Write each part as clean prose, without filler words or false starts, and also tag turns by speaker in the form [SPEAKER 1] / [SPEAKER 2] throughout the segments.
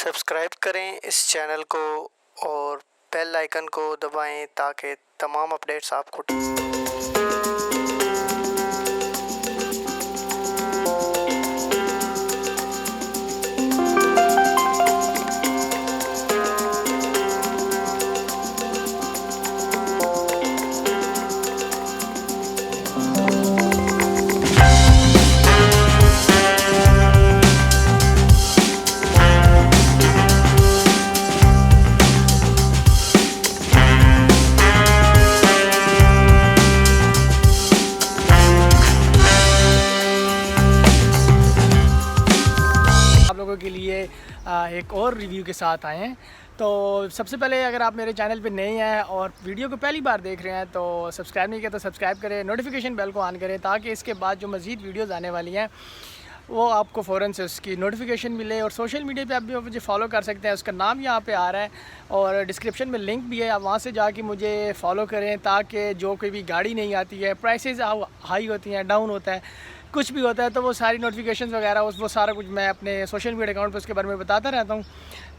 [SPEAKER 1] Subscribe करें इस channel को और बेल आइकन को दबाएं ताकि तमाम अपडेट्स आपको
[SPEAKER 2] के लिए एक और रिव्यू के साथ आए हैं। तो सबसे पहले अगर आप मेरे चैनल पे नए हैं और वीडियो को पहली बार देख रहे हैं तो सब्सक्राइब नहीं किया तो सब्सक्राइब करें, नोटिफिकेशन बेल को ऑन करें ताकि इसके बाद जो मज़ीद वीडियोस आने वाली हैं वो आपको फ़ौरन से उसकी नोटिफिकेशन मिले। और सोशल मीडिया पे आप भी मुझे फॉलो कर सकते हैं, उसका नाम यहाँ पे आ रहा है और डिस्क्रिप्शन में लिंक भी है, आप वहाँ से जाके मुझे फॉलो करें ताकि जो कोई भी गाड़ी नहीं आती है, प्राइसेस हाई होती हैं, डाउन होता है, कुछ भी होता है तो वो सारी नोटिफिकेशंस वगैरह वो सारा कुछ मैं अपने सोशल मीडिया अकाउंट पर उसके बारे में बताता रहता हूँ।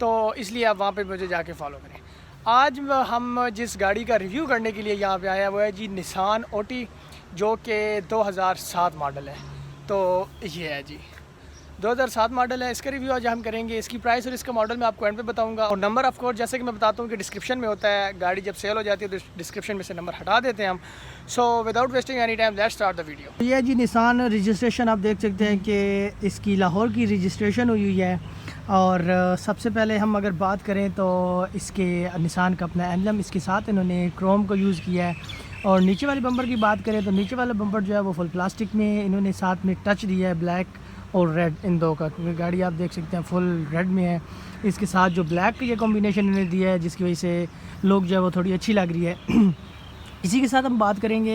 [SPEAKER 2] तो इसलिए आप वहाँ पे मुझे जाके फॉलो करें। आज हम जिस गाड़ी का रिव्यू करने के लिए यहाँ पे आए हैं वो है जी निसान ओटी, जो कि 2007 मॉडल है। तो ये है जी 2007 मॉडल है। इसका रिव्यू आज हम करेंगे। इसकी प्राइस और इसका मॉडल मैं आपको एंड पे बताऊंगा और नंबर ऑफ कोर्स जैसे कि मैं बताता हूँ कि डिस्क्रिप्शन में होता है। गाड़ी जब सेल हो जाती है तो डिस्क्रिप्शन में से नंबर हटा देते हैं हम। So without wasting any time let's start the video. ये जी निसान रजिस्ट्रेशन आप देख सकते हैं कि इसकी लाहौर की रजिस्ट्रेशन हुई है। और सबसे पहले हम अगर बात करें तो इसके निसान का अपना एम्बलम इसके साथ इन्होंने क्रोम को यूज़ किया है। और नीचे वाले बम्पर की बात करें तो नीचे वाला बम्पर जो है वो फुल प्लास्टिक में इन्होंने साथ में टच दिया है, ब्लैक और रेड इन दो का, क्योंकि गाड़ी आप देख सकते हैं फुल रेड में है। इसके साथ जो ब्लैक ये कॉम्बिनेशन इन्होंने दिया है जिसकी वजह से लोग जो है वो थोड़ी अच्छी लग रही है। इसी के साथ हम बात करेंगे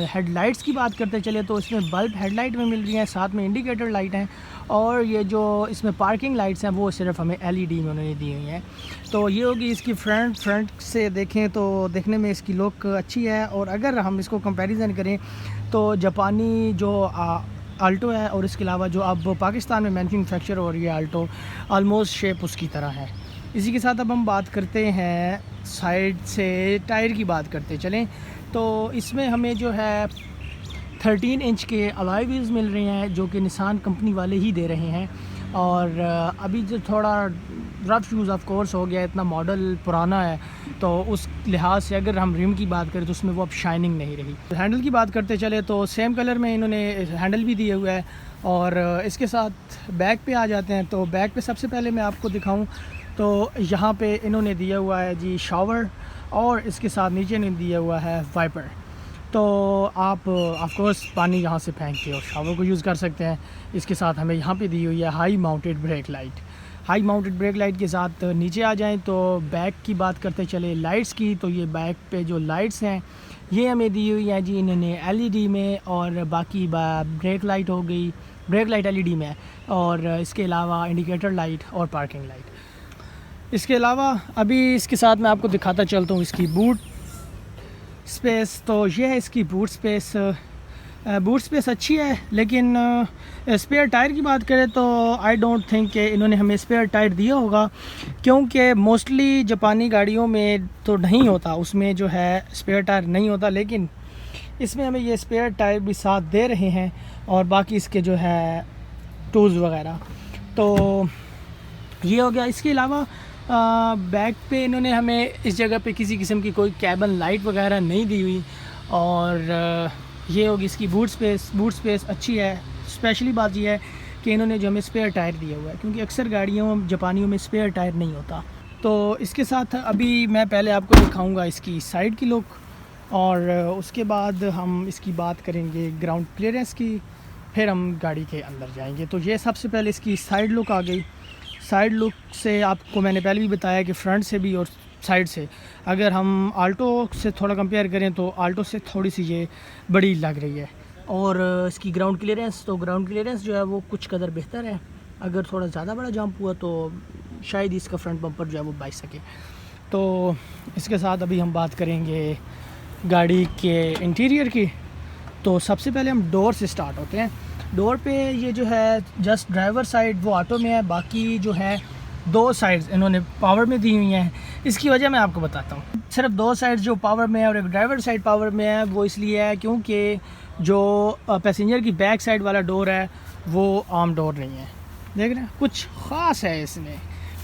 [SPEAKER 2] हेडलाइट्स की बात करते चले तो इसमें बल्ब हेडलाइट में मिल रही हैं, साथ में इंडिकेटर लाइट हैं और ये जो इसमें पार्किंग लाइट्स हैं वो सिर्फ हमें एलईडी में उन्होंने दी हुई हैं। तो ये होगी इसकी फ्रंट से देखें तो देखने में इसकी लुक अच्छी है। और अगर हम इसको कंपैरिजन करें तो जापानी जो आल्टो है और इसके अलावा जो अब पाकिस्तान में मैन्युफैक्चर हो रही है आल्टो, ऑलमोस्ट शेप उसकी तरह है। इसी के साथ अब हम बात करते हैं साइड से टायर की बात करते चलें तो इसमें हमें जो है 13 इंच के अलॉय व्हील्स मिल रहे हैं जो कि निसान कंपनी वाले ही दे रहे हैं। और अभी जो थोड़ा रफ यूज़ ऑफ कोर्स हो गया, इतना मॉडल पुराना है तो उस लिहाज से अगर हम रिम की बात करें तो उसमें वो अब शाइनिंग नहीं रही। हैंडल की बात करते चले तो सेम कलर में इन्होंने हैंडल भी दिए हुआ है। और इसके साथ बैक पे आ जाते हैं तो बैक पे सबसे पहले मैं आपको दिखाऊं तो यहाँ पे इन्होंने दिया हुआ है जी शावर और इसके साथ नीचे ने दिया हुआ है वाइपर। तो आप ऑफ कोर्स पानी यहाँ से फेंक के और शावर को यूज़ कर सकते हैं। इसके साथ हमें यहाँ पे दी हुई है high mounted brake light. High mounted brake light के साथ नीचे आ जाएं तो बैक की बात करते चले लाइट्स की तो ये बैक पे जो लाइट्स हैं ये हमें दी हुई है जी इन्होंने एलईडी में। और बाकी ब्रेक लाइट हो गई, ब्रेक लाइट एलईडी में और इसके अलावा इंडिकेटर लाइट और पार्किंग लाइट। इसके अलावा अभी इसके साथ मैं आपको दिखाता चलता हूँ इसकी बूट स्पेस। तो ये है इसकी बूट स्पेस। बूट स्पेस अच्छी है लेकिन स्पेयर टायर की बात करें तो आई डोंट थिंक कि इन्होंने हमें स्पेयर टायर दिया होगा, क्योंकि मोस्टली जापानी गाड़ियों में तो नहीं होता, उसमें जो है स्पेयर टायर नहीं होता। लेकिन इसमें हमें ये स्पेयर टायर भी साथ दे रहे हैं और बाकी इसके जो है टूल्स वगैरह। तो ये हो गया। इसके अलावा बैक पे इन्होंने हमें इस जगह पे किसी किस्म की कोई कैबन लाइट वगैरह नहीं दी हुई। और ये होगी इसकी बूट स्पेस। बूट स्पेस अच्छी है। स्पेशली बात यह है कि इन्होंने जो हमें स्पेयर टायर दिया हुआ है, क्योंकि अक्सर गाड़ियों जापानियों में स्पेयर टायर नहीं होता। तो इसके साथ अभी मैं पहले आपको दिखाऊंगा इसकी साइड की लुक और उसके बाद हम इसकी बात करेंगे ग्राउंड क्लियरेंस की, फिर हम गाड़ी के अंदर जाएंगे। तो ये सबसे पहले इसकी साइड लुक आ गई। साइड लुक से आपको मैंने पहले भी बताया कि फ्रंट से भी और साइड से अगर हम आल्टो से थोड़ा कंपेयर करें तो आल्टो से थोड़ी सी ये बड़ी लग रही है। और इसकी ग्राउंड क्लियरेंस, तो ग्राउंड क्लियरेंस जो है वो कुछ कदर बेहतर है। अगर थोड़ा ज़्यादा बड़ा जंप हुआ तो शायद इसका फ्रंट बम्पर जो है वो बच सके। तो इसके साथ अभी हम बात करेंगे गाड़ी के इंटीरियर की। तो सबसे पहले हम डोर से स्टार्ट होते हैं। डोर पे ये जो है जस्ट ड्राइवर साइड वो ऑटो में है, बाकी जो है दो साइड्स इन्होंने पावर में दी हुई हैं। इसकी वजह मैं आपको बताता हूँ। सिर्फ दो साइड्स जो पावर में है और एक ड्राइवर साइड पावर में है, वो इसलिए है क्योंकि जो पैसेंजर की बैक साइड वाला डोर है वो आर्म डोर नहीं है। देख रहे हैं, कुछ ख़ास है इसमें।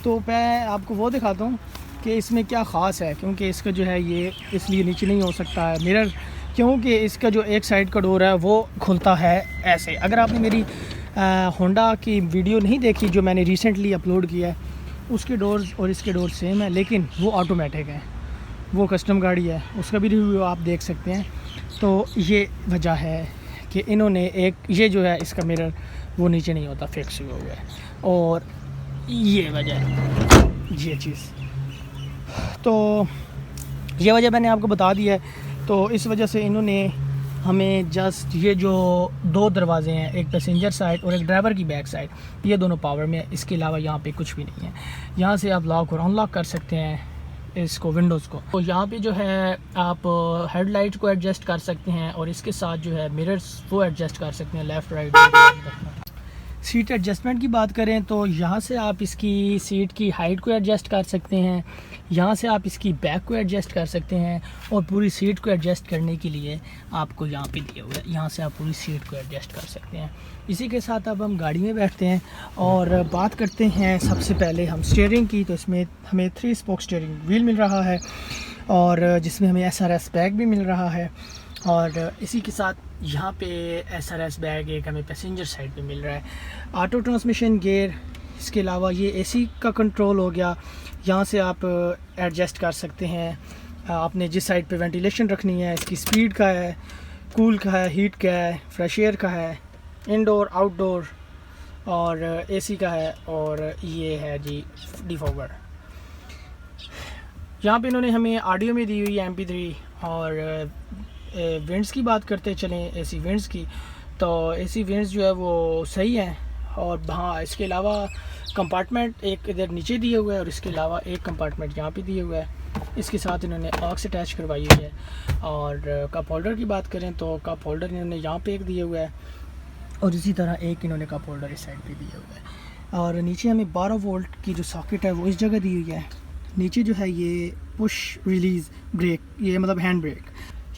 [SPEAKER 2] तो मैं आपको वो दिखाता हूँ कि इसमें क्या ख़ास है, क्योंकि इसका जो है ये इसलिए नीचे नहीं हो सकता है मिरर, क्योंकि इसका जो एक साइड का डोर है वो खुलता है ऐसे। अगर आपने मेरी होंडा की वीडियो नहीं देखी जो मैंने रिसेंटली अपलोड किया है, उसके डोर्स और इसके डोर सेम है, लेकिन वो ऑटोमेटिक है, वो कस्टम गाड़ी है, उसका भी रिव्यू आप देख सकते हैं। तो ये वजह है कि इन्होंने एक ये जो है इसका मिरर वो नीचे नहीं होता, फिक्स हुआ हुआ है, और ये वजह है ये चीज़। तो ये वजह मैंने आपको बता दी है। तो इस वजह से इन्होंने हमें जस्ट ये जो दो दरवाजे हैं, एक पैसेंजर साइड और एक ड्राइवर की बैक साइड, ये दोनों पावर में है। इसके अलावा यहाँ पे कुछ भी नहीं है। यहाँ से आप लॉक और अनलॉक कर सकते हैं इसको, विंडोज़ को। तो यहाँ पे जो है आप हेडलाइट को एडजस्ट कर सकते हैं, और इसके साथ जो है मिरर्स वो एडजस्ट कर सकते हैं, लेफ़्ट राइट। सीट एडजस्टमेंट की बात करें तो यहाँ से आप इसकी सीट की हाइट को एडजस्ट कर सकते हैं, यहाँ से आप इसकी बैक को एडजस्ट कर सकते हैं, और पूरी सीट को एडजस्ट करने के लिए आपको यहाँ पे दिया हुआ है, यहाँ से आप पूरी सीट को एडजस्ट कर सकते हैं। इसी के साथ अब हम गाड़ी में बैठते हैं और बात करते हैं सबसे पहले हम स्टीयरिंग की। तो इसमें हमें 3 स्पोक स्टीयरिंग व्हील मिल रहा है, और जिसमें हमें SRS बैग भी मिल रहा है, और इसी के साथ यहाँ पे SRS बैग एक हमें पैसेंजर साइड पे मिल रहा है। ऑटो ट्रांसमिशन गियर, इसके अलावा ये AC का कंट्रोल हो गया, यहाँ से आप एडजस्ट कर सकते हैं आपने जिस साइड पे वेंटिलेशन रखनी है। इसकी स्पीड का है, कूल का है, हीट का है, फ्रेश एयर का है, इनडोर आउटडोर, और AC का है, और ये है जी डिफॉगर। यहाँ पे इन्होंने हमें ऑडियो में दी हुई है MP3। और विंड्स की बात करते चलें, AC विंड्स की, तो AC विंड्स जो है वो सही है। और हाँ, इसके अलावा कंपार्टमेंट एक इधर नीचे दिए हुए है, और इसके अलावा एक कंपार्टमेंट यहाँ पे दिए हुआ है। इसके साथ इन्होंने ऑक्स अटैच करवाई हुई है। और कप होल्डर की बात करें तो कप होल्डर इन्होंने यहाँ पे एक दिए हुआ है, और इसी तरह एक इन्होंने कप होल्डर इस साइड पे दिया हुआ है। और नीचे हमें 12 वोल्ट की जो सॉकेट है वो इस जगह दी हुई है। नीचे जो है ये पुश रिलीज़ ब्रेक, ये मतलब हैंड ब्रेक।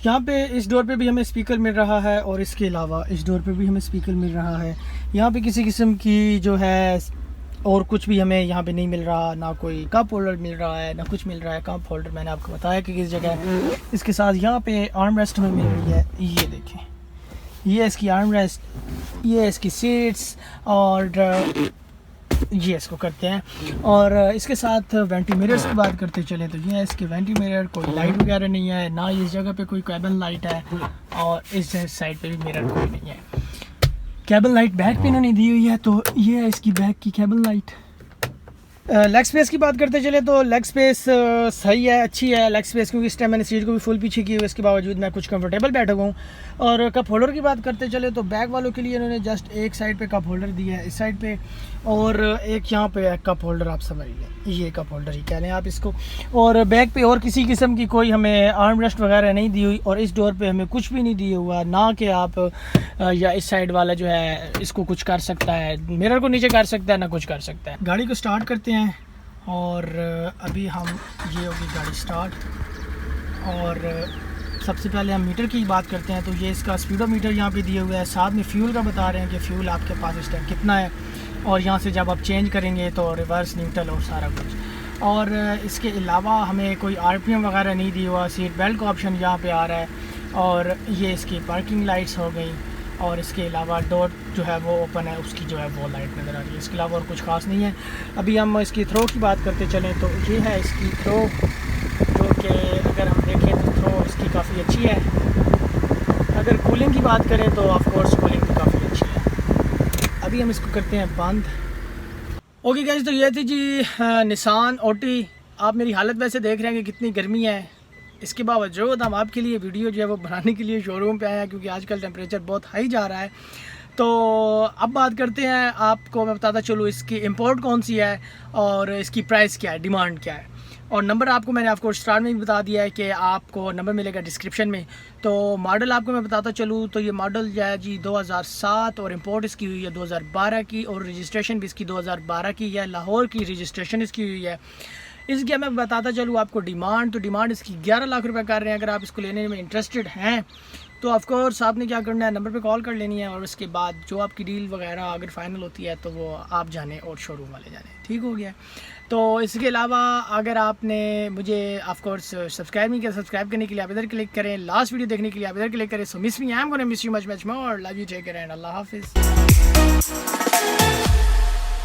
[SPEAKER 2] यहाँ पे इस डोर पे भी हमें स्पीकर मिल रहा है, और इसके अलावा इस डोर पे भी हमें स्पीकर मिल रहा है। यहाँ पे किसी किस्म की जो है और कुछ भी हमें यहाँ पे नहीं मिल रहा, ना कोई कप होल्डर मिल रहा है, ना कुछ मिल रहा है। कप होल्डर मैंने आपको बताया कि किस जगह है। इसके साथ यहाँ पे आर्म रेस्ट हमें मिल रही है, ये देखें, ये इसकी आर्म रेस्ट, ये इसकी सीट्स, और ये इसको करते हैं। और इसके साथ वेंटी मिरर्स की बात करते चले तो ये है इसके वेंटी मिरर। कोई लाइट वगैरह नहीं है, ना इस जगह पे कोई केबल लाइट है, और इस साइड पे भी मिरर कोई नहीं है। केबल लाइट बैक पे इन्होंने दी हुई है, तो ये है इसकी बैक की केबल लाइट। लेग स्पेस की बात करते चले तो लेग स्पेस सही है, अच्छी है लेग स्पेस, क्योंकि इस टाइम मैंने सीट को भी फुल पीछे की हुई है, इसके बावजूद मैं कुछ कंफर्टेबल बैठा हूँ। और कप होल्डर की बात करते चले तो बैक वालों के लिए इन्होंने जस्ट एक साइड पे कप होल्डर दिया है, इस साइड पे, और एक यहाँ पे कप होल्डर, आप समझ लें ये कप होल्डर ही कह लें आप इसको। और बैक पे और किसी किस्म की कोई हमें आर्म रेस्ट वगैरह नहीं दी हुई, और इस डोर पे हमें कुछ भी नहीं दिया हुआ, ना कि आप या इस साइड वाला जो है इसको कुछ कर सकता है, मिरर को नीचे कर सकता है, ना कुछ कर सकता है। गाड़ी को स्टार्ट करते हैं, और अभी हम ये होगी गाड़ी स्टार्ट। और सबसे पहले हम मीटर की बात करते हैं, तो ये इसका स्पीडोमीटर यहाँ पे दिया हुआ है, साथ में फ्यूल का बता रहे हैं कि फ्यूल आपके पास इस टाइम कितना है, और यहाँ से जब आप चेंज करेंगे तो रिवर्स न्यूट्रल और सारा कुछ। और इसके अलावा हमें कोई RPM वगैरह नहीं दिया हुआ, सीट बेल्ट का ऑप्शन यहाँ पे आ रहा है, और ये इसकी पार्किंग लाइट्स हो गई, और इसके अलावा डोर जो है वो ओपन है, उसकी जो है वो लाइट नज़र आ रही है। इसके अलावा और कुछ खास नहीं है। अभी हम इसकी थ्रो की बात करते चलें तो ये है इसकी थ्रो, जो कि अगर हम देखें तो थ्रो इसकी काफ़ी अच्छी है। अगर कूलिंग की बात करें तो ऑफ कोर्स कूलिंग भी काफ़ी अच्छी है। अभी हम इसको करते हैं बंद। ओके गाइस, तो ये थी जी निसान ओटी। आप मेरी हालत वैसे देख रहे हैं कि कितनी गर्मी है, इसके बावजूद हम आपके लिए वीडियो जो है वो बनाने के लिए शोरूम पे आए हैं, क्योंकि आजकल टेम्परेचर बहुत हाई जा रहा है। तो अब बात करते हैं, आपको मैं बताता चलूँ इसकी इंपोर्ट कौन सी है और इसकी प्राइस क्या है, डिमांड क्या है। और नंबर आपको मैंने आपको स्टार्ट में भी बता दिया है कि आपको नंबर मिलेगा डिस्क्रिप्शन में। तो मॉडल आपको मैं बताता चलूँ तो ये मॉडल जो है जी 2007 और इंपोर्ट इसकी हुई है 2012 की, और रजिस्ट्रेशन भी इसकी 2012 की है, लाहौर की रजिस्ट्रेशन इसकी हुई है। इसकी मैं बताता चलूँ आपको डिमांड, तो डिमांड इसकी 11 लाख रुपए कर रहे हैं। अगर आप इसको लेने में इंटरेस्टेड हैं तो ऑफकोर्स आपने क्या करना है, नंबर पे कॉल कर लेनी है, और उसके बाद जो आपकी डील वगैरह अगर फाइनल होती है तो वो आप जाने और शोरूम वाले जाने, ठीक हो गया। तो इसके अलावा अगर आपने मुझे ऑफकोर्स सब्सक्राइब नहीं किया, सब्सक्राइब करने के लिए आप इधर क्लिक करें, लास्ट वीडियो देखने के लिए आप इधर क्लिक करें। So miss me, I am gonna miss you much more, love you, take care and अल्लाह हाफिज़।